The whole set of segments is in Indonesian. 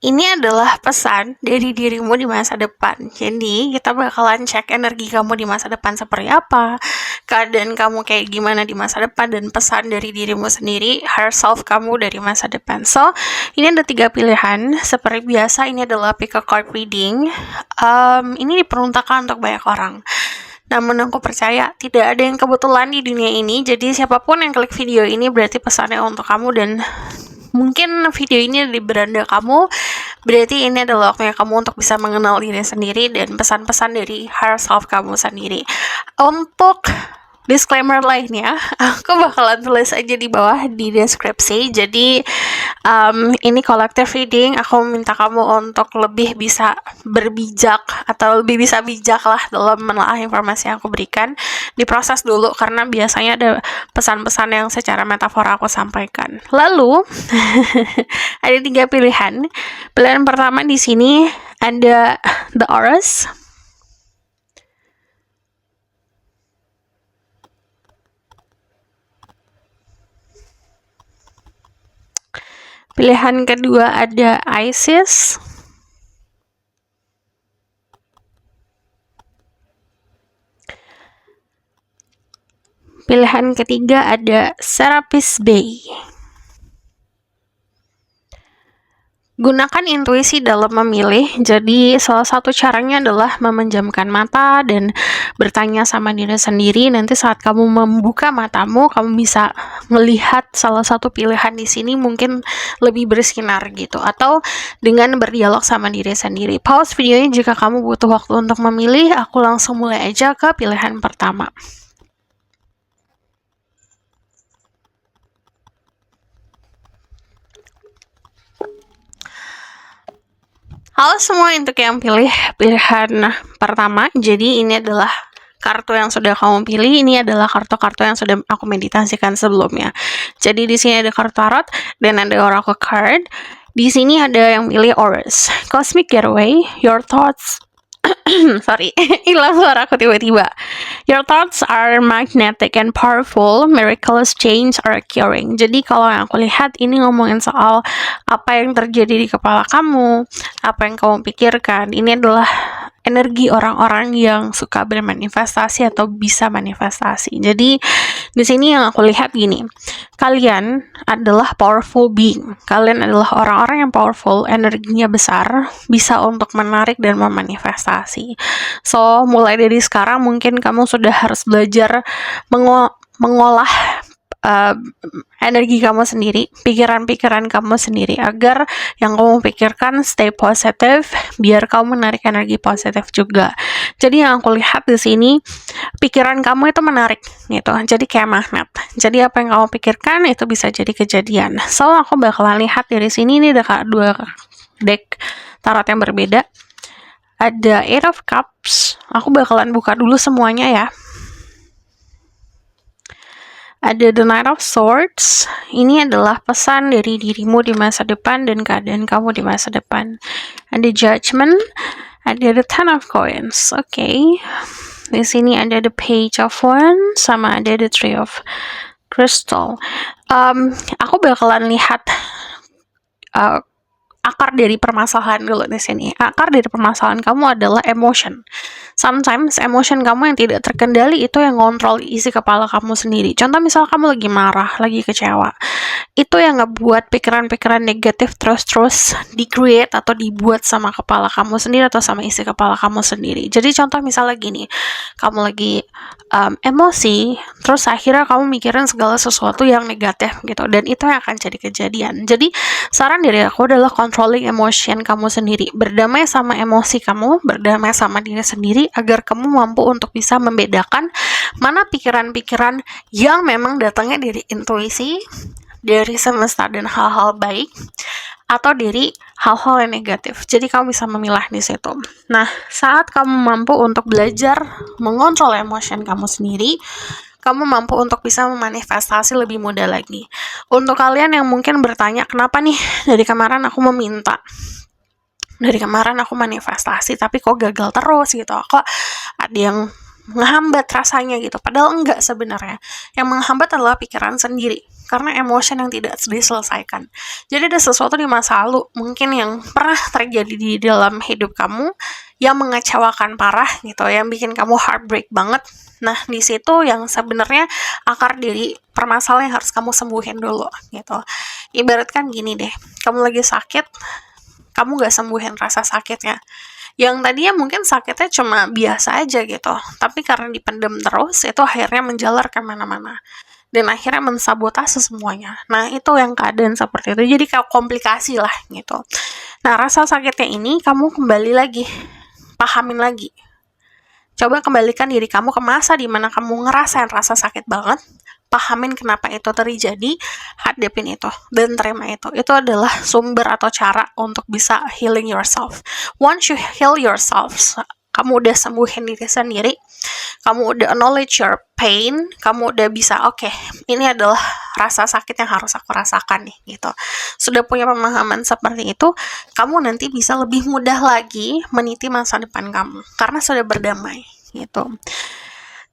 Ini adalah pesan dari dirimu di masa depan. Jadi, kita bakalan cek energi kamu di masa depan seperti apa, keadaan kamu kayak gimana di masa depan, dan pesan dari dirimu sendiri, higher self kamu dari masa depan. So, ini ada 3 pilihan. Seperti biasa, ini adalah pick a card reading. Ini diperuntukkan untuk banyak orang. Namun aku percaya tidak ada yang kebetulan di dunia ini. Jadi siapapun yang klik video ini berarti pesannya untuk kamu, dan mungkin video ini di beranda kamu, berarti ini adalah waktunya kamu untuk bisa mengenal diri sendiri dan pesan-pesan dari higher self kamu sendiri. Untuk disclaimer lainnya, aku bakalan tulis aja di bawah di deskripsi. Jadi ini collective reading. Aku minta kamu untuk lebih bisa berbijak atau lebih bisa bijak lah dalam menelaah informasi yang aku berikan. Diproses dulu karena biasanya ada pesan-pesan yang secara metafora aku sampaikan. Lalu ada 3 pilihan. Pilihan pertama di sini ada The Aurors. Pilihan kedua ada Isis. Pilihan ketiga ada Serapis Bay. Gunakan intuisi dalam memilih. Jadi salah satu caranya adalah memejamkan mata dan bertanya sama diri sendiri. Nanti saat kamu membuka matamu, kamu bisa melihat salah satu pilihan di sini mungkin lebih bersinar gitu, atau dengan berdialog sama diri sendiri. Pause videonya jika kamu butuh waktu untuk memilih. Aku langsung mulai aja ke pilihan pertama. Halo semua, untuk yang pilih pilihan pertama, jadi ini adalah kartu yang sudah kamu pilih. Ini adalah kartu-kartu yang sudah aku meditasikan sebelumnya. Jadi di sini ada kartu tarot dan ada oracle card. Di sini ada yang pilih Aurors. Cosmic Getaway, your thoughts sorry, hilang suara aku tiba-tiba. Your thoughts are magnetic and powerful. Miraculous change are occurring. Jadi kalau yang aku lihat ini ngomongin soal apa yang terjadi di kepala kamu, apa yang kamu pikirkan. Ini adalah energi orang-orang yang suka bermanifestasi atau bisa manifestasi. Jadi di sini yang aku lihat gini, kalian adalah powerful being. Kalian adalah orang-orang yang powerful, energinya besar, bisa untuk menarik dan memanifestasi. So, mulai dari sekarang mungkin kamu sudah harus belajar mengolah energi kamu sendiri, pikiran-pikiran kamu sendiri, agar yang kamu pikirkan stay positif, biar kamu menarik energi positif juga. Jadi yang aku lihat di sini, pikiran kamu itu menarik gitu, jadi kayak magnet. Jadi apa yang kamu pikirkan itu bisa jadi kejadian. So aku bakalan lihat dari sini, ini ada 2 deck tarot yang berbeda. Ada Eight of Cups. Aku bakalan buka dulu semuanya ya. Ada The Knight of Swords. Ini adalah pesan dari dirimu di masa depan dan keadaan kamu di masa depan. Ada Judgment. Ada The Ten of Coins. Oke. Di sini ada The Page of Wands sama ada The Three of Crystal. Aku bakalan lihat akar dari permasalahan dulu di sini. Akar dari permasalahan kamu adalah emotion. Sometimes emotion kamu yang tidak terkendali itu yang ngontrol isi kepala kamu sendiri. Contoh misal kamu lagi marah, lagi kecewa. Itu yang ngebuat pikiran-pikiran negatif terus di-create atau dibuat sama kepala kamu sendiri atau sama isi kepala kamu sendiri. Jadi contoh misalnya gini, kamu lagi emosi, terus akhirnya kamu mikirin segala sesuatu yang negatif gitu, dan itu yang akan jadi kejadian. Jadi saran dari aku adalah controlling emotion kamu sendiri, berdamai sama emosi kamu, berdamai sama diri sendiri, agar kamu mampu untuk bisa membedakan mana pikiran-pikiran yang memang datangnya dari intuisi, dari semesta dan hal-hal baik, atau dari hal-hal yang negatif. Jadi kamu bisa memilah di situ. Nah, saat kamu mampu untuk belajar mengontrol emotion kamu sendiri, kamu mampu untuk bisa memanifestasi lebih mudah lagi. Untuk kalian yang mungkin bertanya, kenapa nih dari kemarin aku meminta, dari kemarin aku manifestasi tapi kok gagal terus gitu, kok ada yang menghambat rasanya gitu. Padahal enggak sebenarnya. Yang menghambat adalah pikiran sendiri. Karena emotion yang tidak diselesaikan. Jadi ada sesuatu di masa lalu mungkin yang pernah terjadi di dalam hidup kamu yang mengecewakan parah gitu, yang bikin kamu heartbreak banget. Nah, di situ yang sebenarnya akar dari permasalahan yang harus kamu sembuhin dulu gitu. Ibaratkan gini deh, kamu lagi sakit, kamu gak sembuhin rasa sakitnya. Yang tadinya mungkin sakitnya cuma biasa aja gitu, tapi karena dipendam terus, itu akhirnya menjalar kemana-mana. Dan akhirnya mensabotase semuanya. Nah, itu yang keadaan seperti itu. Jadi kayak komplikasi lah gitu. Nah, rasa sakitnya ini kamu kembali lagi, pahamin lagi. Coba kembalikan diri kamu ke masa di mana kamu ngerasain rasa sakit banget, pahamin kenapa itu terjadi, hadapin itu, dan terima itu. Itu adalah sumber atau cara untuk bisa healing yourself. Once you heal yourself, kamu udah sembuhin diri sendiri, kamu udah acknowledge your pain, kamu udah bisa, oke, ini adalah rasa sakit yang harus aku rasakan nih, gitu. Sudah punya pemahaman seperti itu, kamu nanti bisa lebih mudah lagi meniti masa depan kamu, karena sudah berdamai, gitu.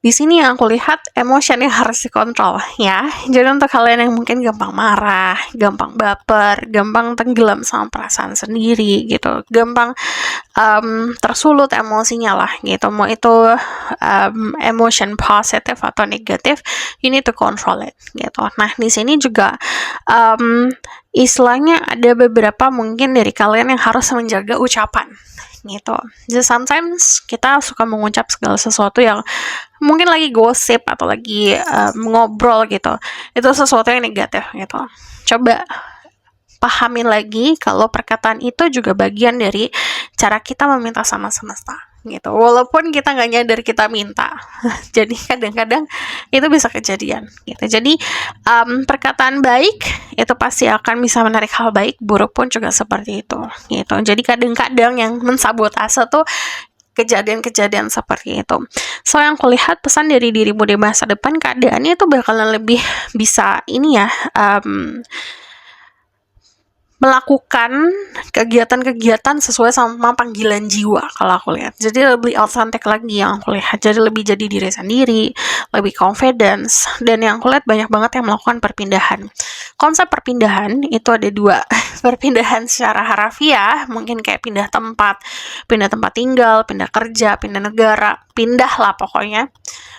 Di sini yang aku lihat emotion yang harus dikontrol ya. Jadi untuk kalian yang mungkin gampang marah, gampang baper, gampang tenggelam sama perasaan sendiri gitu, gampang tersulut emosinya lah gitu. Mau itu emotion positif atau negatif, you need to control it gitu. Nah di sini juga istilahnya ada beberapa mungkin dari kalian yang harus menjaga ucapan gitu. Jadi sometimes kita suka mengucap segala sesuatu yang mungkin lagi gosip atau lagi ngobrol gitu. Itu sesuatu yang negatif gitu. Coba pahamin lagi kalau perkataan itu juga bagian dari cara kita meminta sama semesta gitu. Walaupun kita nggak nyadar kita minta. Jadi kadang-kadang itu bisa kejadian gitu. Jadi perkataan baik itu pasti akan bisa menarik hal baik, buruk pun juga seperti itu gitu. Jadi kadang-kadang yang mensabotase tuh kejadian-kejadian seperti itu. So yang kulihat pesan dari dirimu di masa depan, keadaannya itu bakalan lebih bisa ini ya, melakukan kegiatan-kegiatan sesuai sama panggilan jiwa kalau aku lihat. Jadi lebih authentic lagi yang aku lihat. Jadi lebih jadi diri sendiri, lebih confidence, dan yang aku lihat banyak banget yang melakukan perpindahan. Konsep perpindahan itu ada dua. Perpindahan secara harafiah, mungkin kayak pindah tempat tinggal, pindah kerja, pindah negara, pindah lah pokoknya.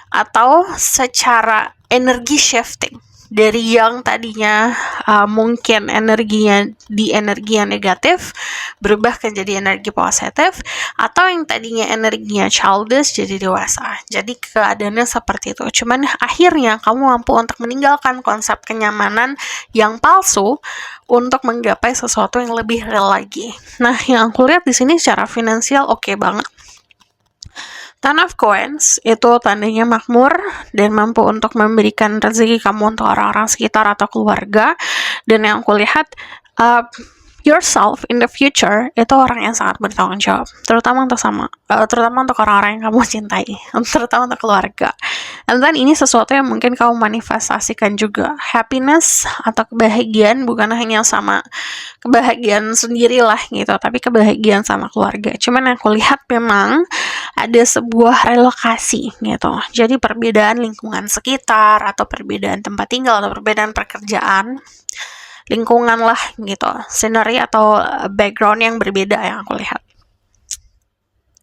Atau secara energi shifting. Dari yang tadinya mungkin energinya di energi yang negatif berubah ke jadi energi positif, atau yang tadinya energinya childish jadi dewasa. Jadi keadaannya seperti itu. Cuman akhirnya kamu mampu untuk meninggalkan konsep kenyamanan yang palsu untuk menggapai sesuatu yang lebih real lagi. Nah, yang aku lihat di sini secara finansial oke banget. Ten of Coins itu tandanya makmur dan mampu untuk memberikan rezeki kamu untuk orang-orang sekitar atau keluarga. Dan yang aku lihat, yourself in the future itu orang yang sangat bertanggung jawab, terutama untuk orang-orang yang kamu cintai, terutama untuk keluarga. And then ini sesuatu yang mungkin kamu manifestasikan juga. Happiness atau kebahagiaan bukan hanya sama kebahagiaan sendiri lah gitu, tapi kebahagiaan sama keluarga. Cuman yang aku lihat memang ada sebuah relokasi gitu. Jadi perbedaan lingkungan sekitar atau perbedaan tempat tinggal atau perbedaan pekerjaan, lingkungan lah gitu, scenery atau background yang berbeda yang aku lihat.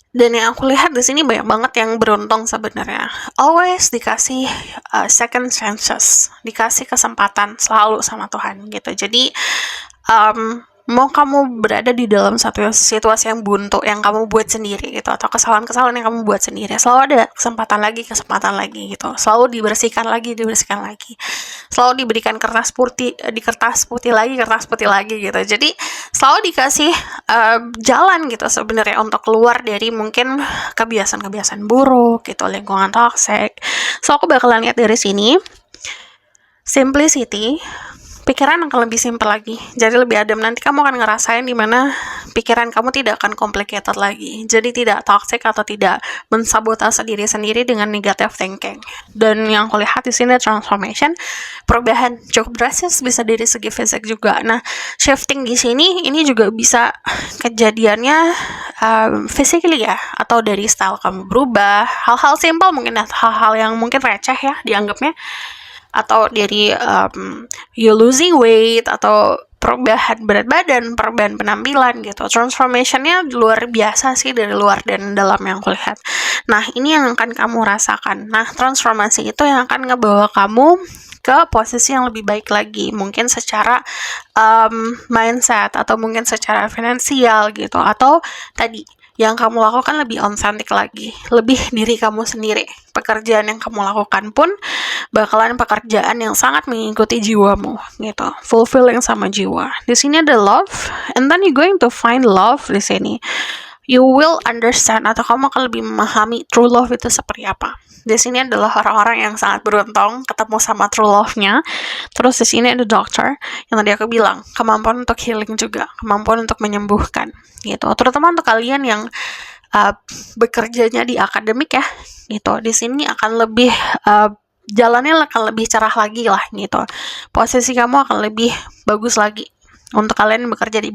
Dan yang aku lihat di sini banyak banget yang beruntung sebenarnya. Always dikasih second chances, dikasih kesempatan selalu sama Tuhan gitu. Jadi mau kamu berada di dalam satu situasi yang buntu yang kamu buat sendiri gitu, atau kesalahan-kesalahan yang kamu buat sendiri, selalu ada kesempatan lagi gitu, selalu dibersihkan lagi, selalu diberikan kertas putih lagi gitu. Jadi selalu dikasih jalan gitu sebenarnya untuk keluar dari mungkin kebiasaan-kebiasaan buruk gitu, lingkungan toxic. So aku bakalan lihat dari sini simplicity, pikiran akan lebih simpel lagi, jadi lebih adem. Nanti kamu akan ngerasain dimana pikiran kamu tidak akan complicated lagi, jadi tidak toxic atau tidak mensabotase diri sendiri dengan negative thinking. Dan yang aku lihat di sini transformation, perubahan cukup drastis, bisa dari segi fisik juga. Nah, shifting di sini ini juga bisa kejadiannya physically ya, atau dari style kamu berubah, hal-hal simpel mungkin, hal-hal yang mungkin receh ya dianggapnya, atau dari you losing weight, atau perubahan berat badan, perubahan penampilan gitu. Transformationnya luar biasa sih dari luar dan dalam yang aku lihat. Nah, ini yang akan kamu rasakan. Nah, transformasi itu yang akan ngebawa kamu ke posisi yang lebih baik lagi, mungkin secara mindset, atau mungkin secara finansial gitu, atau tadi yang kamu lakukan lebih authentic lagi, lebih diri kamu sendiri. Pekerjaan yang kamu lakukan pun bakalan pekerjaan yang sangat mengikuti jiwamu gitu, fulfilling sama jiwa. Di sini ada love, and then you going to find love di sini. You will understand, atau kamu akan lebih memahami true love itu seperti apa. Di sini adalah orang-orang yang sangat beruntung ketemu sama true love-nya. Terus di sini ada doctor, yang tadi aku bilang, kemampuan untuk healing juga, kemampuan untuk menyembuhkan gitu. Terutama untuk kalian yang bekerjanya di akademik ya gitu. Di sini akan lebih jalannya akan lebih cerah lagi lah gitu. Posisi kamu akan lebih bagus lagi untuk kalian yang bekerja di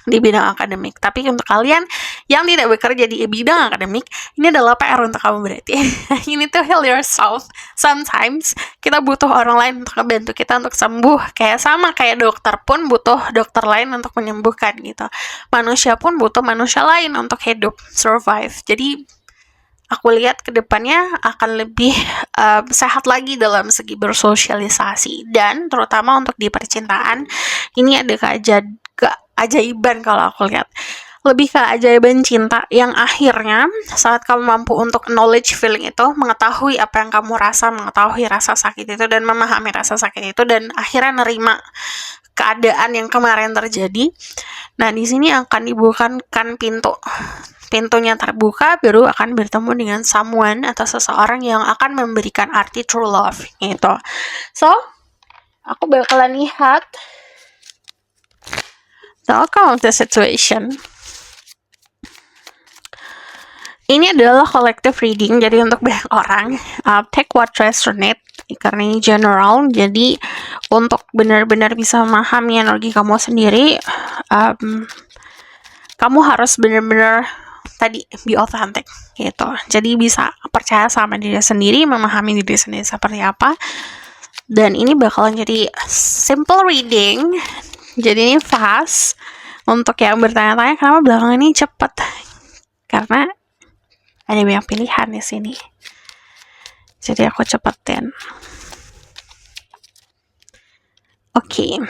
bidang akademik. Tapi untuk kalian yang tidak bekerja di bidang akademik, ini adalah PR untuk kamu berarti. You need to heal yourself. Sometimes kita butuh orang lain untuk membantu kita untuk sembuh. Kayak dokter pun butuh dokter lain untuk menyembuhkan gitu. Manusia pun butuh manusia lain untuk hidup, survive. Jadi aku lihat ke depannya akan lebih sehat lagi dalam segi bersosialisasi, dan terutama untuk di percintaan ini ada keajaiban kalau aku lihat. Lebih keajaiban cinta yang akhirnya saat kamu mampu untuk knowledge feeling itu, mengetahui apa yang kamu rasa, mengetahui rasa sakit itu, dan memahami rasa sakit itu, dan akhirnya nerima keadaan yang kemarin terjadi. Nah, di sini akan dibukakan pintunya terbuka, baru akan bertemu dengan someone atau seseorang yang akan memberikan arti true love gitu. So, aku bakalan lihat the outcome of the situation. Ini adalah collective reading, jadi untuk banyak orang, take what resonate, karena ini general, jadi untuk benar-benar bisa memahami energi kamu sendiri, kamu harus benar-benar tadi be authentic gitu. Jadi bisa percaya sama diri sendiri, memahami diri sendiri seperti apa. Dan ini bakalan jadi simple reading. Jadi ini fast. Untuk yang bertanya-tanya kenapa belakangan ini cepet, karena ada banyak pilihan di sini. Jadi aku cepetin. Oke.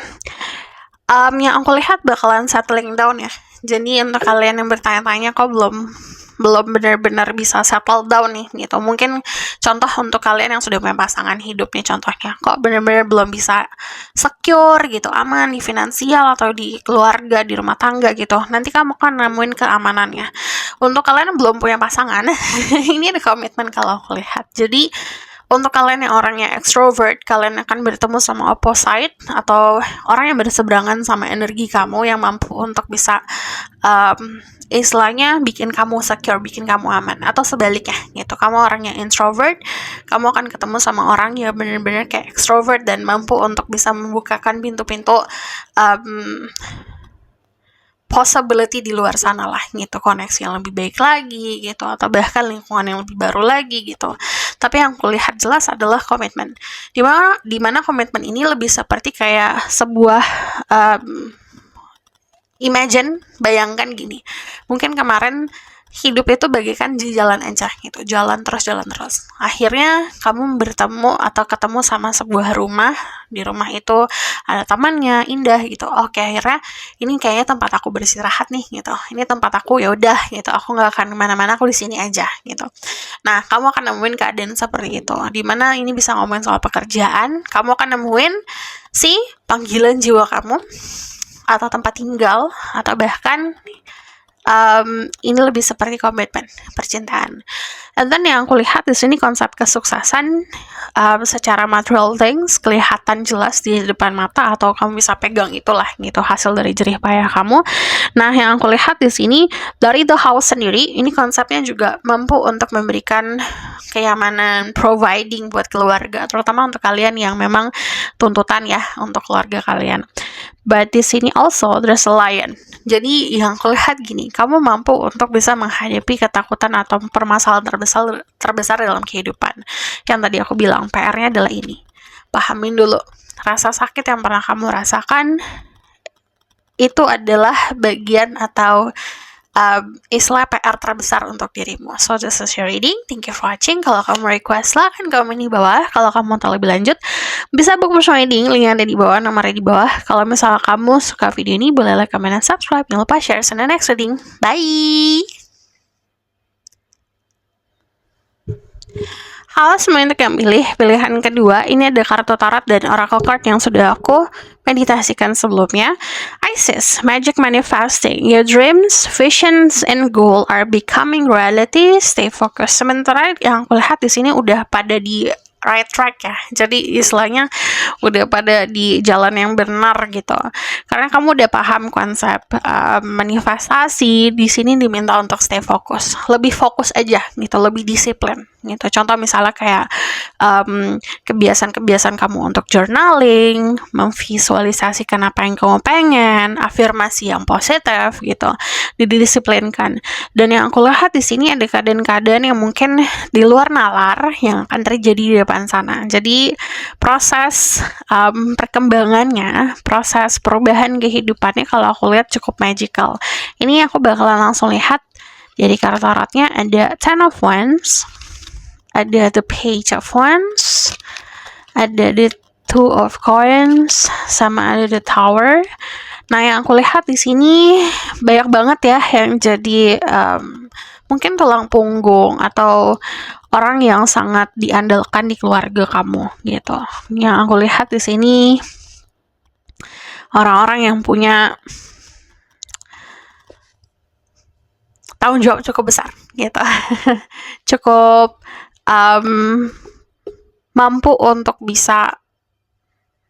Yang aku lihat bakalan settling down ya. Jadi untuk kalian yang bertanya-tanya kok belum benar-benar bisa settle down nih gitu. Mungkin contoh untuk kalian yang sudah punya pasangan hidup nih, contohnya kok benar-benar belum bisa secure gitu, aman di finansial atau di keluarga, di rumah tangga gitu. Nanti kamu akan nemuin keamanannya. Untuk kalian yang belum punya pasangan, ini ada komitmen kalau aku lihat. Jadi untuk kalian yang orangnya extrovert, kalian akan bertemu sama opposite atau orang yang berseberangan sama energi kamu, yang mampu untuk bisa istilahnya bikin kamu secure, bikin kamu aman. Atau sebaliknya gitu, kamu orang yang introvert, kamu akan ketemu sama orang yang benar-benar kayak extrovert dan mampu untuk bisa membukakan pintu-pintu possibility di luar sana lah gitu, koneksi yang lebih baik lagi gitu, atau bahkan lingkungan yang lebih baru lagi gitu. Tapi yang kulihat jelas adalah komitmen, dimana komitmen ini lebih seperti kayak sebuah imagine, bayangkan gini, mungkin kemarin hidup itu bagaikan di jalan encah gitu, jalan terus. Akhirnya kamu bertemu atau ketemu sama sebuah rumah. Di rumah itu ada tamannya, indah gitu. Oke, akhirnya ini kayaknya tempat aku beristirahat nih gitu. Ini tempat aku, ya udah gitu. Aku nggak akan kemana-mana, aku di sini aja gitu. Nah, kamu akan nemuin keadaan seperti itu. Dimana ini bisa ngomongin soal pekerjaan, kamu akan nemuin si panggilan jiwa kamu atau tempat tinggal, atau bahkan ini lebih seperti komitmen percintaan. Dan yang aku lihat di sini konsep kesuksesan secara material things kelihatan jelas di depan mata, atau kamu bisa pegang itulah gitu, hasil dari jerih payah kamu. Nah, yang aku lihat di sini dari The House sendiri, ini konsepnya juga mampu untuk memberikan kenyamanan, providing buat keluarga, terutama untuk kalian yang memang tuntutan ya untuk keluarga kalian. But di sini also there's a lion. Jadi yang aku lihat gini, kamu mampu untuk bisa menghadapi ketakutan atau permasalahan terbesar dalam kehidupan. Yang tadi aku bilang, PR-nya adalah ini. Pahamin dulu rasa sakit yang pernah kamu rasakan itu adalah bagian atau istilah PR terbesar untuk dirimu. So this is your reading. Thank you for watching. Kalau kamu request, silahkan komen di bawah. Kalau kamu mau tahu lebih lanjut, bisa book personal reading. Link ada di bawah, nomornya di bawah. Kalau misalnya kamu suka video ini, boleh like, comment, dan subscribe. Jangan lupa share. See you in the next reading. Bye! Halo semuanya, untuk yang pilih pilihan kedua, ini ada kartu tarot dan oracle card yang sudah aku meditasikan sebelumnya. Isis, Magic Manifesting. Your dreams, visions, and goal are becoming reality. Stay focused. Sementara yang aku lihat di sini udah pada di right track ya. Jadi istilahnya udah pada di jalan yang benar gitu. Karena kamu udah paham konsep manifestasi, di sini diminta untuk stay fokus. Lebih fokus aja gitu, lebih disiplin gitu. Contoh misalnya kayak kebiasaan-kebiasaan kamu untuk journaling, memvisualisasikan apa yang kamu pengen, afirmasi yang positif gitu, didisiplinkan. Dan yang aku lihat di sini ada keadaan-keadaan yang mungkin di luar nalar yang akan terjadi di depan sana. Jadi proses perkembangannya, proses perubahan kehidupannya kalau aku lihat cukup magical. Ini aku bakalan langsung lihat dari kartu tarotnya. Ada Ten of Wands, ada The Page of Wands, ada The Two of Coins, sama ada The Tower. Nah, yang aku lihat di sini banyak banget ya yang jadi mungkin tulang punggung atau orang yang sangat diandalkan di keluarga kamu gitu. Yang aku lihat di sini orang-orang yang punya tanggung jawab cukup besar gitu. Cukup mampu untuk bisa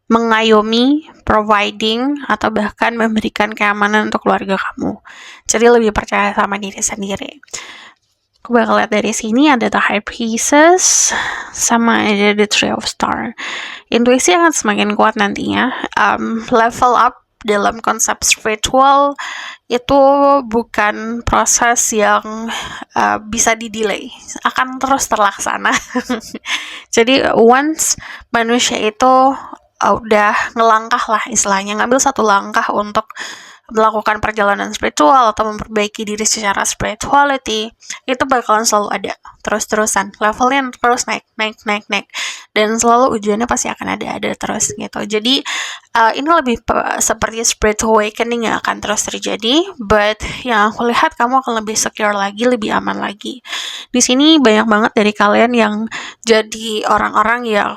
mengayomi, providing, atau bahkan memberikan keamanan untuk keluarga kamu. Jadi lebih percaya sama diri sendiri. Aku bakal lihat dari sini ada The High Priestess sama ada The Three of Stars. Intuisi akan semakin kuat nantinya. Level up dalam konsep spiritual itu bukan proses yang bisa di-delay, akan terus terlaksana. Jadi once manusia itu udah ngelangkah lah istilahnya, ngambil satu langkah untuk melakukan perjalanan spiritual atau memperbaiki diri secara spirituality, itu bakalan selalu ada terus-terusan, levelnya terus naik dan selalu ujiannya pasti akan ada terus gitu. Jadi ini lebih seperti spiritual awakening yang akan terus terjadi, but yang aku lihat kamu akan lebih secure lagi, lebih aman lagi. Di sini banyak banget dari kalian yang jadi orang-orang yang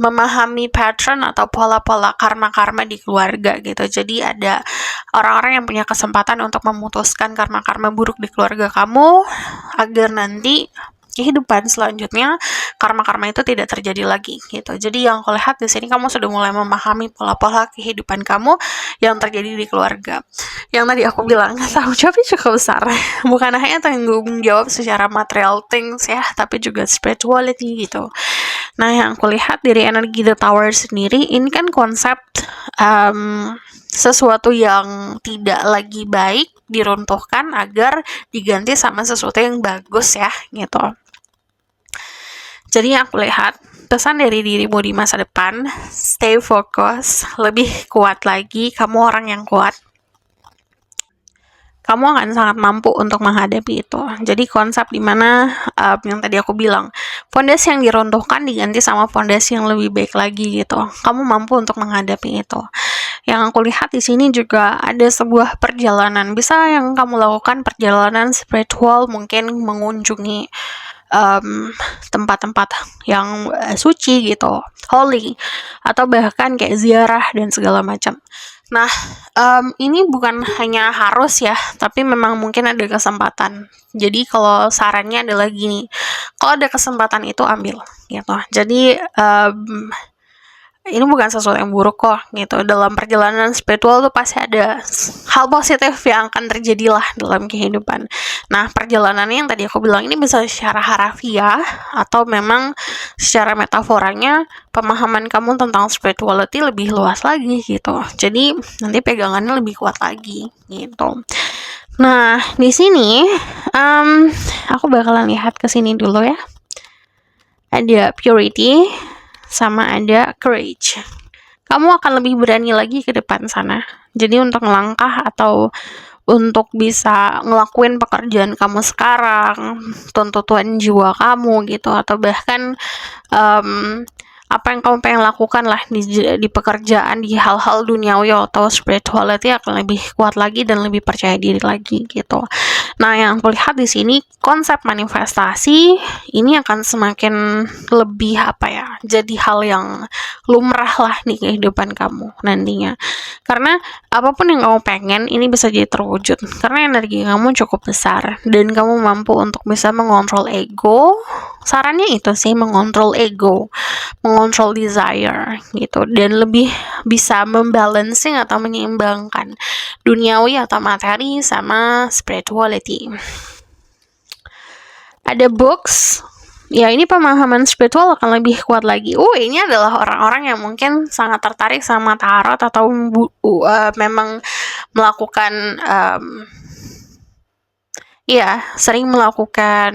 memahami pattern atau pola-pola karma-karma di keluarga gitu. Jadi ada orang-orang yang punya kesempatan untuk memutuskan karma-karma buruk di keluarga kamu agar nanti kehidupan selanjutnya karma-karma itu tidak terjadi lagi gitu. Jadi yang aku lihat di sini kamu sudah mulai memahami pola-pola kehidupan kamu yang terjadi di keluarga. Yang tadi aku bilang tanggung jawabnya cukup besar. Bukan hanya tanggung jawab secara material things ya, tapi juga spirituality gitu. Nah, yang aku lihat dari energi The Tower sendiri, ini kan konsep sesuatu yang tidak lagi baik diruntuhkan agar diganti sama sesuatu yang bagus ya gitu. Jadi yang aku lihat pesan dari dirimu di masa depan, stay focus, lebih kuat lagi, kamu orang yang kuat. Kamu akan sangat mampu untuk menghadapi itu. Jadi konsep dimana yang tadi aku bilang, fondasi yang diruntuhkan diganti sama fondasi yang lebih baik lagi gitu. Kamu mampu untuk menghadapi itu. Yang aku lihat di sini juga ada sebuah perjalanan. Bisa yang kamu lakukan perjalanan spiritual, mungkin mengunjungi tempat-tempat yang suci gitu, holy, atau bahkan kayak ziarah dan segala macam. Nah, ini bukan hanya harus ya, tapi memang mungkin ada kesempatan. Jadi kalau sarannya adalah gini, kalau ada kesempatan itu ambil gitu. Jadi ini bukan sesuatu yang buruk kok gitu. Dalam perjalanan spiritual tuh pasti ada hal positif yang akan terjadi lah dalam kehidupan. Nah, perjalanannya yang tadi aku bilang ini bisa secara harafiah atau memang secara metaforanya pemahaman kamu tentang spirituality lebih luas lagi gitu. Jadi nanti pegangannya lebih kuat lagi gitu. Nah, di sini aku bakalan lihat ke sini dulu ya. Ada purity sama ada courage. Kamu akan lebih berani lagi ke depan sana. Jadi untuk melangkah atau untuk bisa ngelakuin pekerjaan kamu sekarang, tuntutan jiwa kamu gitu, atau bahkan apa yang kamu pengen lakukan lah di pekerjaan, di hal-hal duniawi atau spirituality akan lebih kuat lagi dan lebih percaya diri lagi gitu. Nah, yang aku lihat di sini konsep manifestasi ini akan semakin lebih jadi hal yang lumrah lah di kehidupan kamu nantinya. Karena apapun yang kamu pengen ini bisa jadi terwujud karena energi kamu cukup besar dan kamu mampu untuk bisa mengontrol ego. Sarannya itu sih, mengontrol ego, mengontrol desire gitu, dan lebih bisa membalancing atau menyeimbangkan duniawi atau materi sama spirituality. Ada books, ya ini pemahaman spiritual akan lebih kuat lagi. Ini adalah orang-orang yang mungkin sangat tertarik sama tarot atau memang melakukan sering melakukan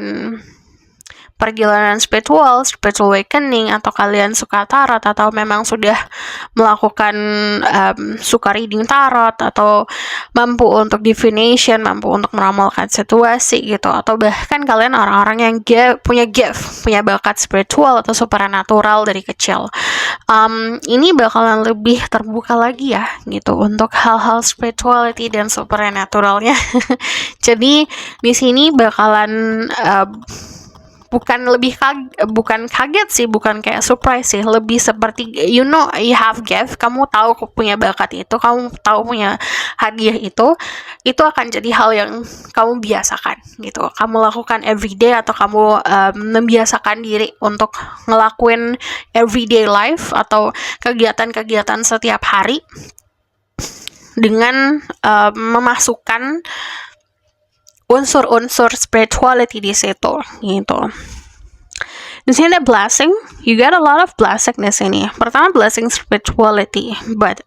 perjalanan spiritual awakening, atau kalian suka tarot atau memang sudah melakukan suka reading tarot atau mampu untuk divination, mampu untuk meramalkan situasi gitu, atau bahkan kalian orang-orang yang punya bakat spiritual atau supernatural dari kecil. Ini bakalan lebih terbuka lagi ya gitu untuk hal-hal spirituality dan supernaturalnya. Jadi di sini bakalan bukan kaget sih, bukan kayak surprise sih, lebih seperti you have gift, kamu tahu punya bakat itu, kamu tahu punya hadiah itu akan jadi hal yang kamu biasakan gitu, kamu lakukan everyday atau kamu membiasakan diri untuk ngelakuin everyday life atau kegiatan-kegiatan setiap hari dengan memasukkan unsur-unsur spirituality di situ gitu. Di sini ada blessing, you got a lot of blessing di sini. Pertama, blessing spirituality, but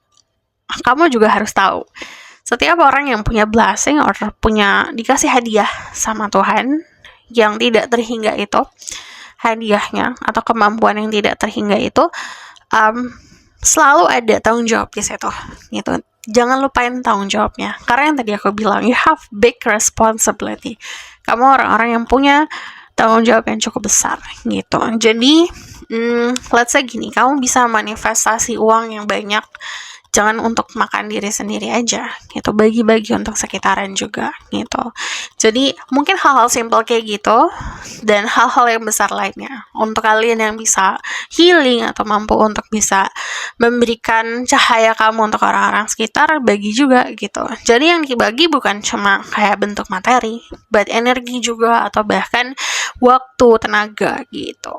kamu juga harus tahu setiap orang yang punya blessing atau dikasih hadiah sama Tuhan yang tidak terhingga itu, hadiahnya atau kemampuan yang tidak terhingga itu selalu ada tanggung jawab di situ gitu. Jangan lupain tanggung jawabnya, karena yang tadi aku bilang, you have big responsibility. Kamu orang-orang yang punya tanggung jawab yang cukup besar gitu. Jadi let's say gini, kamu bisa manifestasi uang yang banyak, jangan untuk makan diri sendiri aja gitu, bagi-bagi untuk sekitaran juga gitu. Jadi mungkin hal-hal simple kayak gitu dan hal-hal yang besar lainnya untuk kalian yang bisa healing atau mampu untuk bisa memberikan cahaya kamu untuk orang-orang sekitar, bagi juga gitu. Jadi yang dibagi bukan cuma kayak bentuk materi, but energi juga atau bahkan waktu, tenaga gitu.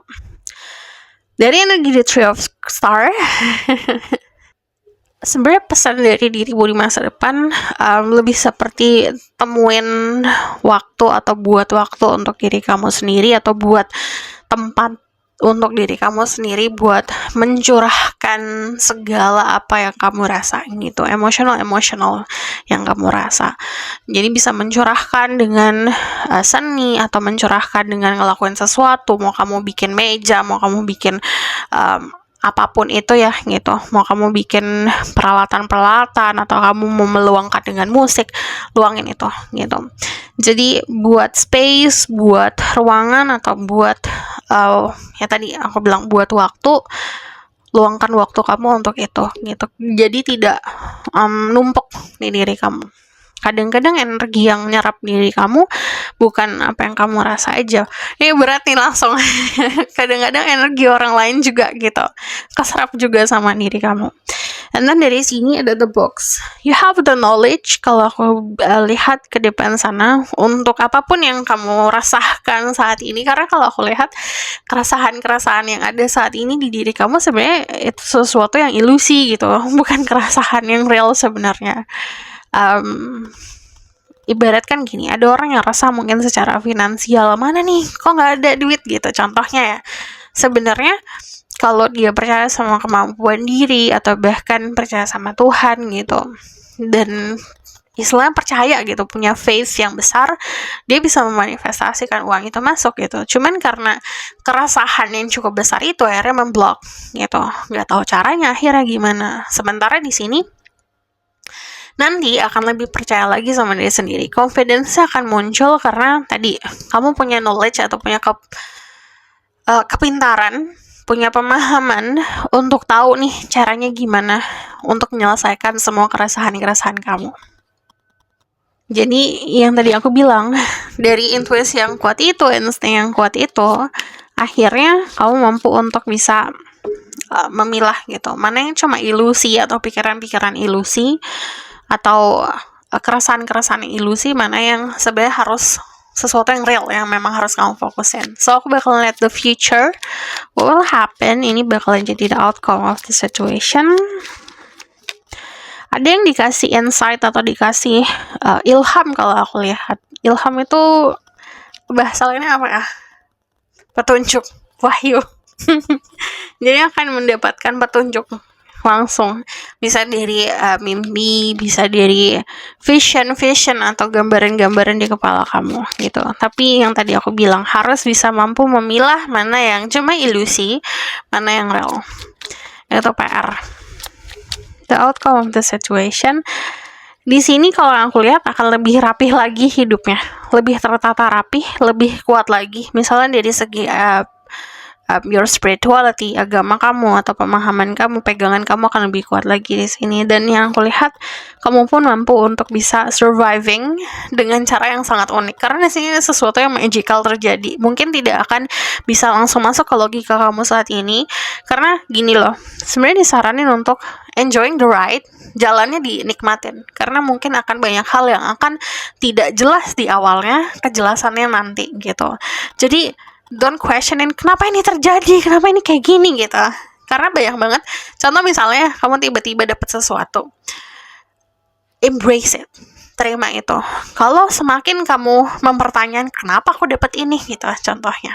Dari energi The Three of Star sebenarnya pesan dari dirimu di masa depan lebih seperti temuin waktu atau buat waktu untuk diri kamu sendiri, atau buat tempat untuk diri kamu sendiri buat mencurahkan segala apa yang kamu rasa gitu, emosional yang kamu rasa. Jadi bisa mencurahkan dengan seni atau mencurahkan dengan ngelakuin sesuatu, mau kamu bikin meja, mau kamu bikin apapun itu ya gitu, mau kamu bikin peralatan atau kamu mau meluangkan dengan musik, luangin itu gitu. Jadi buat space, buat ruangan, atau buat ya tadi aku bilang buat waktu, luangkan waktu kamu untuk itu gitu. Jadi tidak numpuk di diri kamu. Kadang-kadang energi yang nyerap diri kamu bukan apa yang kamu rasa aja. Ini berat nih langsung. Kadang-kadang energi orang lain juga gitu, keserap juga sama diri kamu. And then dari sini ada the box. You have the knowledge, kalau aku lihat ke depan sana, untuk apapun yang kamu rasakan saat ini. Karena kalau aku lihat keresahan-keresahan yang ada saat ini di diri kamu sebenarnya itu sesuatu yang ilusi gitu, bukan keresahan yang real sebenarnya. Ibaratkan gini, ada orang yang rasa mungkin secara finansial, mana nih kok nggak ada duit gitu, contohnya ya. Sebenarnya kalau dia percaya sama kemampuan diri atau bahkan percaya sama Tuhan gitu, dan istilahnya percaya gitu, punya faith yang besar, dia bisa memanifestasikan uang itu masuk gitu. Cuman karena keresahan yang cukup besar itu akhirnya memblok gitu, nggak tahu caranya akhirnya gimana. Sementara di sini nanti akan lebih percaya lagi sama diri sendiri. Confidence akan muncul karena tadi kamu punya knowledge atau punya kepintaran, punya pemahaman untuk tahu nih caranya gimana untuk menyelesaikan semua keresahan-keresahan kamu. Jadi yang tadi aku bilang, dari intuisi yang kuat itu, insting yang kuat itu, akhirnya kamu mampu untuk bisa memilah gitu, mana yang cuma ilusi atau pikiran-pikiran ilusi atau keresahan-keresahan ilusi, mana yang sebenarnya harus sesuatu yang real, yang memang harus kamu fokusin. So aku bakal lihat the future, what will happen, ini bakalan jadi the outcome of the situation. Ada yang dikasih insight atau dikasih ilham. Kalau aku lihat ilham itu bahasa lainnya apa ya, petunjuk, wahyu. Jadi akan mendapatkan petunjuk langsung, bisa dari mimpi, bisa dari vision atau gambaran-gambaran di kepala kamu gitu. Tapi yang tadi aku bilang, harus bisa mampu memilah mana yang cuma ilusi, mana yang real. Itu PR. The outcome of the situation. Di sini kalau aku lihat akan lebih rapih lagi hidupnya, lebih tertata rapih, lebih kuat lagi. Misalnya dari segi your spirituality, agama kamu atau pemahaman kamu, pegangan kamu akan lebih kuat lagi di sini. Dan yang aku lihat, kamu pun mampu untuk bisa surviving dengan cara yang sangat unik. Karena di sini sesuatu yang magical terjadi. Mungkin tidak akan bisa langsung masuk ke logika kamu saat ini. Karena gini loh, sebenarnya disaranin untuk enjoying the ride, jalannya dinikmatin. Karena mungkin akan banyak hal yang akan tidak jelas di awalnya, kejelasannya nanti gitu. Jadi don't questionin kenapa ini terjadi, kenapa ini kayak gini gitu. Karena banyak banget. Contoh misalnya kamu tiba-tiba dapet sesuatu, embrace it, terima itu. Kalau semakin kamu mempertanyakan kenapa aku dapet ini gitu, contohnya,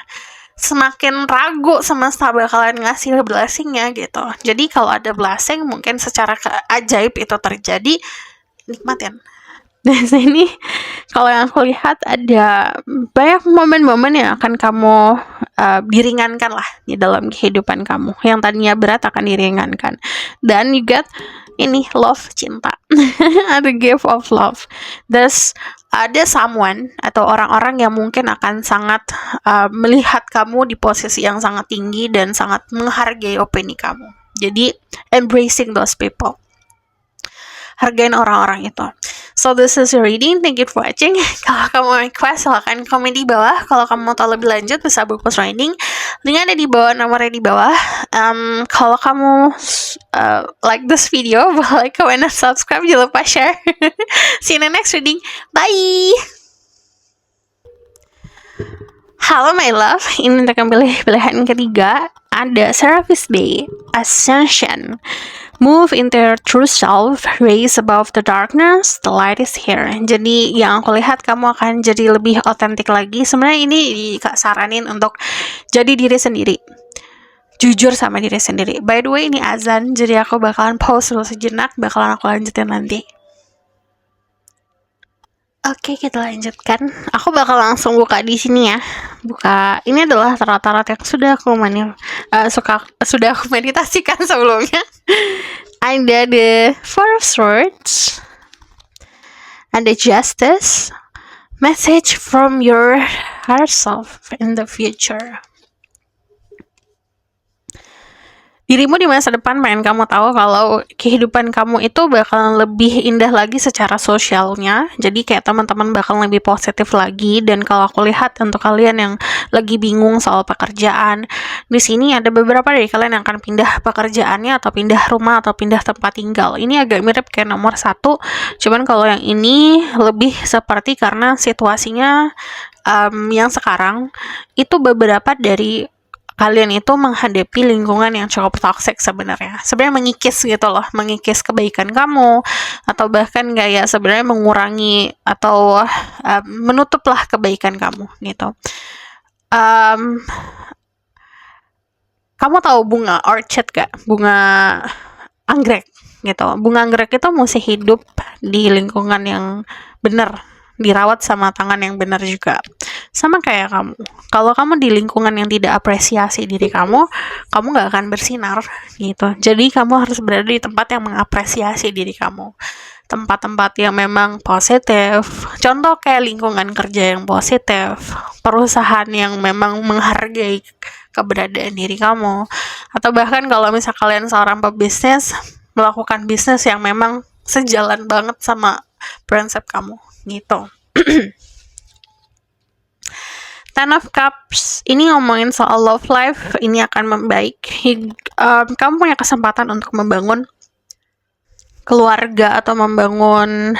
semakin ragu semesta bakalan ngasih blessingnya gitu. Jadi kalau ada blessing mungkin secara ajaib itu terjadi, nikmatin. Di sini kalau yang aku lihat ada banyak momen-momen yang akan kamu diringankan lah di dalam kehidupan kamu. Yang tadinya berat akan diringankan. Dan you get ini love, cinta. The gift of love. There's ada someone atau orang-orang yang mungkin akan sangat melihat kamu di posisi yang sangat tinggi dan sangat menghargai opini kamu. Jadi embracing those people. Hargain orang-orang itu. So this is your reading. Thank you for watching. Kalau kamu request, silahkan komen di bawah. Kalau kamu mau tahu lebih lanjut, bisa bungkus reading. Link ada di bawah, nomornya di bawah. Kalau kamu like this video, boleh like, comment, dan subscribe. Jangan lupa share. See you in the next reading. Bye! Halo my love, ini untuk pilihan ketiga. Ada Seraphis Bay, Ascension. Move into your true self, raise above the darkness, the light is here. Jadi yang aku lihat, kamu akan jadi lebih otentik lagi. Sebenarnya ini saranin untuk jadi diri sendiri, jujur sama diri sendiri. By the way, ini azan, jadi aku bakalan pause dulu sejenak, bakalan aku lanjutin nanti. Oke, kita lanjutkan. Aku bakal langsung buka di sini ya. Buka. Ini adalah tarot-tarot yang sudah aku meditasikan sebelumnya. Ada the Four of Swords, ada Justice, message from your higher self in the future. Dirimu di masa depan pengen kamu tahu kalau kehidupan kamu itu bakalan lebih indah lagi secara sosialnya. Jadi kayak teman-teman bakal lebih positif lagi. Dan kalau aku lihat untuk kalian yang lagi bingung soal pekerjaan. Di sini ada beberapa dari kalian yang akan pindah pekerjaannya atau pindah rumah atau pindah tempat tinggal. Ini agak mirip kayak nomor 1, cuman kalau yang ini lebih seperti karena situasinya yang sekarang itu beberapa dari kalian itu menghadapi lingkungan yang cukup toxic sebenarnya mengikis gitu loh, mengikis kebaikan kamu, atau bahkan kayak sebenarnya mengurangi atau menutuplah kebaikan kamu gitu. Kamu tahu bunga orchid gak? Bunga anggrek gitu. Bunga anggrek itu mesti hidup di lingkungan yang benar, dirawat sama tangan yang benar juga. Sama kayak kamu. Kalau kamu di lingkungan yang tidak apresiasi diri kamu gak akan bersinar gitu. Jadi kamu harus berada di tempat yang mengapresiasi diri kamu. Tempat-tempat yang memang positif. Contoh kayak lingkungan kerja yang positif, perusahaan yang memang menghargai keberadaan diri kamu, atau bahkan kalau misal kalian seorang pebisnis, melakukan bisnis yang memang sejalan banget sama prinsip kamu gitu. Ten of Cups ini ngomongin soal love life, ini akan membaik. Kamu punya kesempatan untuk membangun keluarga atau membangun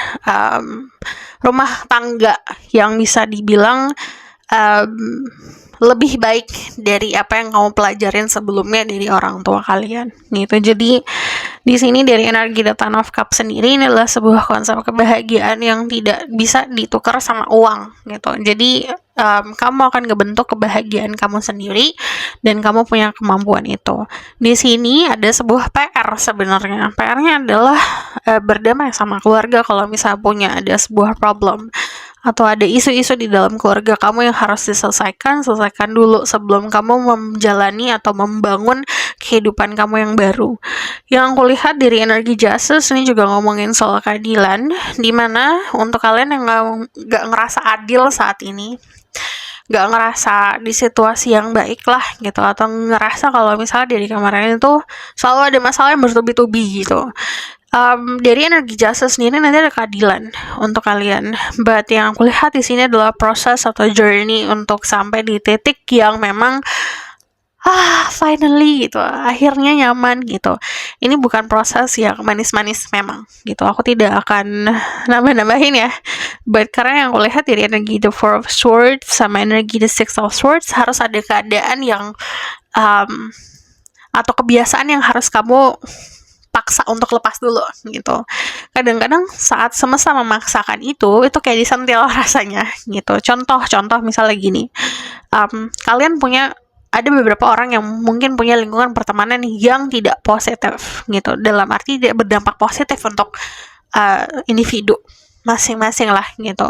rumah tangga yang bisa dibilang lebih baik dari apa yang kamu pelajarin sebelumnya dari orang tua kalian gitu. Jadi di sini dari energi The Ten of Cups sendiri, ini adalah sebuah konsep kebahagiaan yang tidak bisa ditukar sama uang gitu. Jadi kamu akan ngebentuk kebahagiaan kamu sendiri dan kamu punya kemampuan itu. Di sini ada sebuah PR sebenarnya. PR-nya adalah berdamai sama keluarga kalau misalnya punya ada sebuah problem atau ada isu-isu di dalam keluarga kamu yang harus selesaikan dulu sebelum kamu menjalani atau membangun kehidupan kamu yang baru. Yang aku lihat dari energi Justice ini juga ngomongin soal keadilan, dimana untuk kalian yang gak ngerasa adil saat ini, gak ngerasa di situasi yang baik lah gitu, atau ngerasa kalau misalnya dari kemarin itu selalu ada masalah yang bertubi-tubi gitu. Dari energi Justice sendiri nanti ada keadilan untuk kalian. But yang aku lihat di sini adalah proses atau journey untuk sampai di titik yang memang finally gitu, akhirnya nyaman gitu. Ini bukan proses yang manis-manis memang gitu. Aku tidak akan nambah-nambahin ya. But karena yang aku lihat dari energi The Four of Swords sama energi The Six of Swords, harus ada keadaan yang atau kebiasaan yang harus kamu paksa untuk lepas dulu gitu. Kadang-kadang saat semesta memaksakan itu kayak disentil rasanya gitu. Contoh misalnya gini, kalian ada beberapa orang yang mungkin punya lingkungan pertemanan yang tidak positif gitu, dalam arti tidak berdampak positif untuk individu masing-masing lah gitu.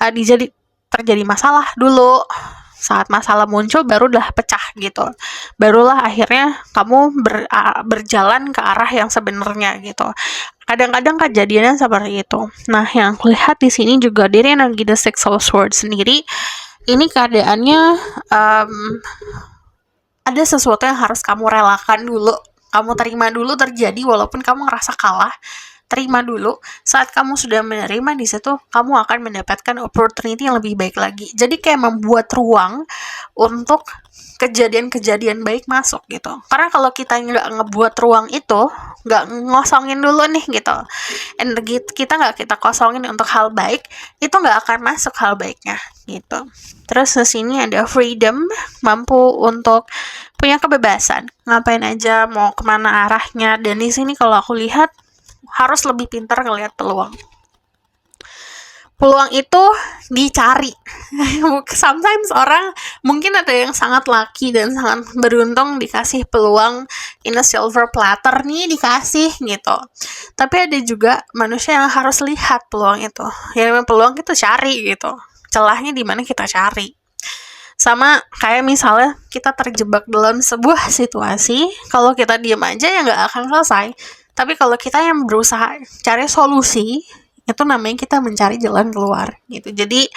Terjadi masalah dulu, saat masalah muncul barulah pecah gitu, barulah akhirnya kamu berjalan ke arah yang sebenarnya gitu. Kadang-kadang kejadiannya seperti itu. Nah, yang aku lihat di sini juga dari energi The Six of Swords sendiri, ini keadaannya ada sesuatu yang harus kamu relakan dulu, kamu terima dulu terjadi, walaupun kamu ngerasa kalah. Terima dulu. Saat kamu sudah menerima, di situ kamu akan mendapatkan opportunity yang lebih baik lagi. Jadi kayak membuat ruang untuk kejadian-kejadian baik masuk gitu. Karena kalau kita nggak ngebuat ruang itu, nggak ngosongin dulu nih gitu, energi kita nggak kita kosongin untuk hal baik, itu nggak akan masuk hal baiknya gitu. Terus di sini ada freedom, mampu untuk punya kebebasan, ngapain aja, mau kemana arahnya. Dan di sini kalau aku lihat harus lebih pintar ngelihat peluang. Peluang itu dicari. Sometimes orang mungkin ada yang sangat lucky dan sangat beruntung dikasih peluang in a silver platter nih, dikasih gitu. Tapi ada juga manusia yang harus lihat peluang itu. Yang peluang itu cari gitu. Celahnya di mana kita cari. Sama kayak misalnya kita terjebak dalam sebuah situasi, kalau kita diam aja ya nggak akan selesai. Tapi kalau kita yang berusaha cari solusi, itu namanya kita mencari jalan keluar gitu. Jadi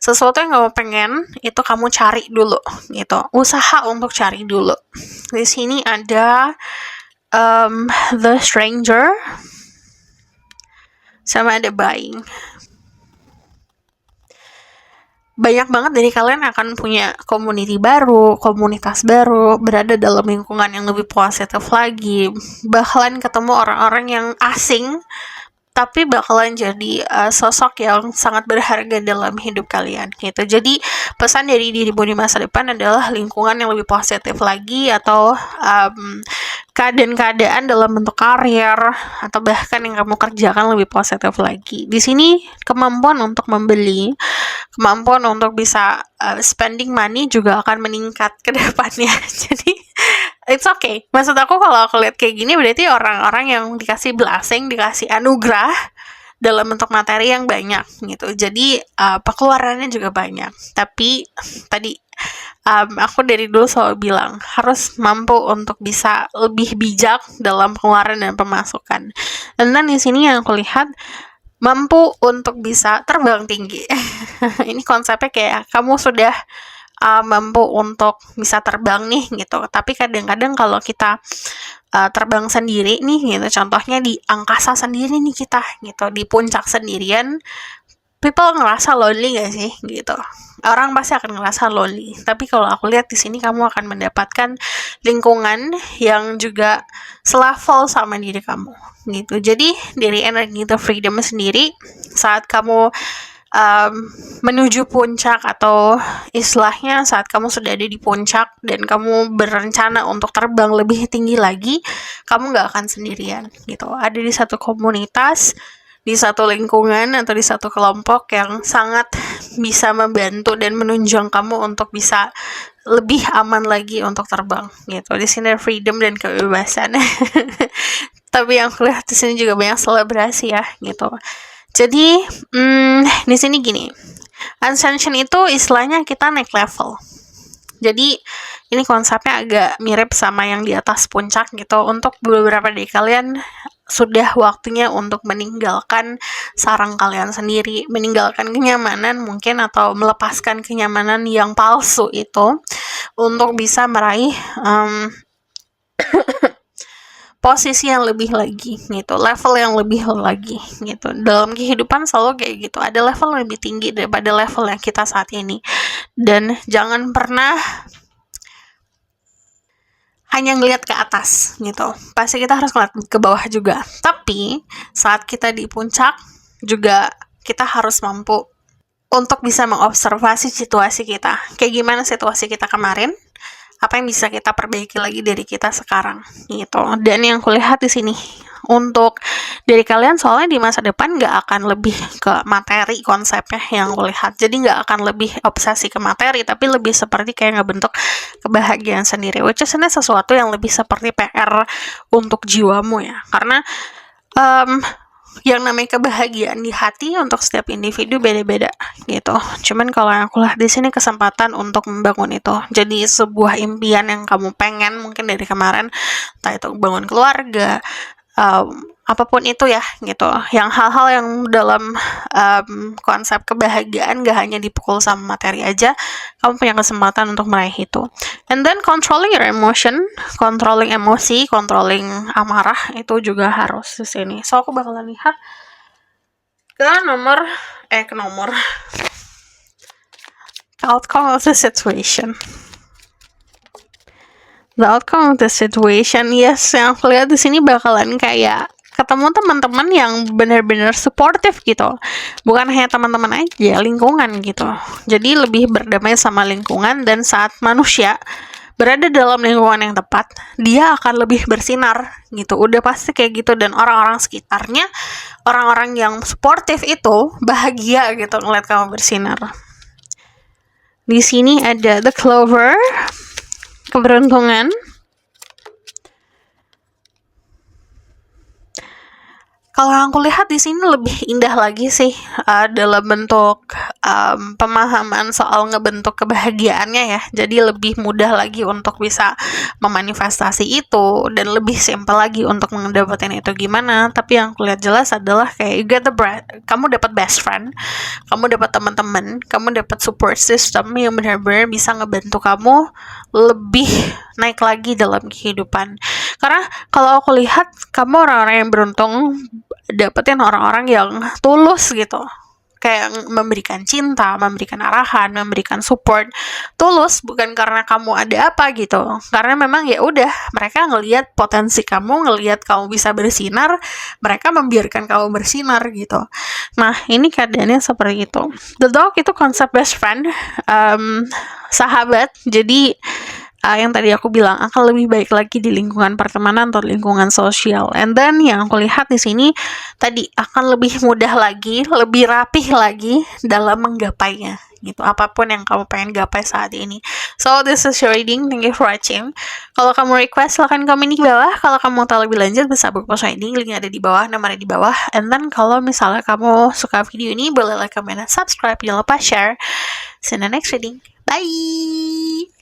sesuatu yang kamu pengen itu kamu cari dulu gitu. Usaha untuk cari dulu. Di sini ada The Stranger sama ada Buying. banyak banget dari kalian akan punya community baru, komunitas baru, berada dalam lingkungan yang lebih positif lagi, bakalan ketemu orang-orang yang asing, tapi bakalan jadi sosok yang sangat berharga dalam hidup kalian gitu. Jadi pesan dari dirimu di masa depan adalah lingkungan yang lebih positif lagi, atau keadaan-keadaan dalam bentuk karir atau bahkan yang kamu kerjakan lebih positif lagi. Di sini kemampuan untuk membeli, kemampuan untuk bisa spending money juga akan meningkat ke depannya. Jadi it's okay. Maksud aku kalau aku lihat kayak gini berarti orang-orang yang dikasih blessing, dikasih anugerah dalam bentuk materi yang banyak gitu. Jadi pengeluarannya juga banyak. Tapi tadi aku dari dulu selalu bilang harus mampu untuk bisa lebih bijak dalam pengeluaran dan pemasukan. Dan di sini yang aku lihat mampu untuk bisa terbang tinggi. Ini konsepnya kayak kamu sudah mampu untuk bisa terbang nih gitu. Tapi kadang-kadang kalau kita terbang sendiri nih gitu, contohnya di angkasa sendiri nih kita gitu, di puncak sendirian, people ngerasa lonely gak sih gitu. Orang pasti akan ngerasa lonely. Tapi kalau aku lihat di sini kamu akan mendapatkan lingkungan yang juga selevel sama diri kamu gitu. Jadi dari energi The Freedom sendiri, saat kamu menuju puncak, atau istilahnya saat kamu sudah ada di puncak dan kamu berencana untuk terbang lebih tinggi lagi, kamu gak akan sendirian gitu. Ada di satu komunitas, di satu lingkungan, atau di satu kelompok yang sangat bisa membantu dan menunjang kamu untuk bisa lebih aman lagi untuk terbang gitu. Di sini freedom dan kebebasan. Tapi yang aku lihat di sini juga banyak selebrasi ya gitu. Jadi di sini gini, ascension itu istilahnya kita naik level. Jadi ini konsepnya agak mirip sama yang di atas puncak gitu. Untuk beberapa dari kalian sudah waktunya untuk meninggalkan sarang kalian sendiri, meninggalkan kenyamanan mungkin, atau melepaskan kenyamanan yang palsu itu untuk bisa meraih posisi yang lebih lagi gitu, level yang lebih lagi gitu. Dalam kehidupan selalu kayak gitu, ada level yang lebih tinggi daripada level yang kita saat ini. Dan jangan pernah hanya ngelihat ke atas gitu, pasti kita harus ngeliat ke bawah juga. Tapi saat kita di puncak juga kita harus mampu untuk bisa mengobservasi situasi kita, kayak gimana situasi kita kemarin, apa yang bisa kita perbaiki lagi dari kita sekarang gitu. Dan yang kulihat di sini untuk dari kalian, soalnya di masa depan nggak akan lebih ke materi konsepnya yang kulihat, jadi nggak akan lebih obsesi ke materi, tapi lebih seperti kayak ngebentuk kebahagiaan sendiri, which is ini sesuatu yang lebih seperti PR untuk jiwamu ya, karena yang namanya kebahagiaan di hati untuk setiap individu beda-beda gitu. Cuman kalau yang aku lihat di sini kesempatan untuk membangun itu jadi sebuah impian yang kamu pengen mungkin dari kemarin, entah itu bangun keluarga, apapun itu ya gitu. Yang hal-hal yang dalam konsep kebahagiaan gak hanya dipukul sama materi aja, kamu punya kesempatan untuk meraih itu. And then controlling your emotion, controlling emosi, controlling amarah itu juga harus di sini. So aku bakalan lihat ke outcome of the situation. The outcome of the situation, yes, yang aku lihat di sini bakalan kayak ketemu teman-teman yang benar-benar suportif gitu, bukan hanya teman-teman aja, lingkungan gitu. Jadi lebih berdamai sama lingkungan, dan saat manusia berada dalam lingkungan yang tepat, dia akan lebih bersinar gitu. Udah pasti kayak gitu. Dan orang-orang sekitarnya, orang-orang yang suportif itu bahagia gitu ngeliat kamu bersinar. Di sini ada the clover, keberuntungan. Kalau yang aku lihat di sini lebih indah lagi sih dalam bentuk pemahaman soal ngebentuk kebahagiaannya ya. Jadi lebih mudah lagi untuk bisa memanifestasi itu, dan lebih simpel lagi untuk mendapatkan itu gimana. Tapi yang aku lihat jelas adalah kayak kamu dapat best friend, kamu dapat teman-teman, kamu dapat support system yang benar-benar bisa ngebantu kamu lebih naik lagi dalam kehidupan. Karena kalau aku lihat kamu orang-orang yang beruntung dapetin orang-orang yang tulus gitu. kayak memberikan cinta, memberikan arahan, memberikan support tulus, bukan karena kamu ada apa gitu. Karena memang ya udah, mereka ngelihat potensi kamu, ngelihat kamu bisa bersinar, mereka membiarkan kamu bersinar gitu. Nah, ini keadaannya seperti itu. The dog itu konsep best friend, sahabat. Jadi yang tadi aku bilang akan lebih baik lagi di lingkungan pertemanan atau lingkungan sosial. And then yang aku lihat di sini tadi akan lebih mudah lagi, lebih rapih lagi dalam menggapainya gitu. Apapun yang kamu pengen gapai saat ini. So this is your reading. Thank you for watching. Kalau kamu request silahkan komen di bawah. Kalau kamu mau tahu lebih lanjut bisa book post reading, linknya ada di bawah, nomornya di bawah. And then kalau misalnya kamu suka video ini boleh like, comment, dan subscribe. Jangan lupa share. See you in the next reading. Bye.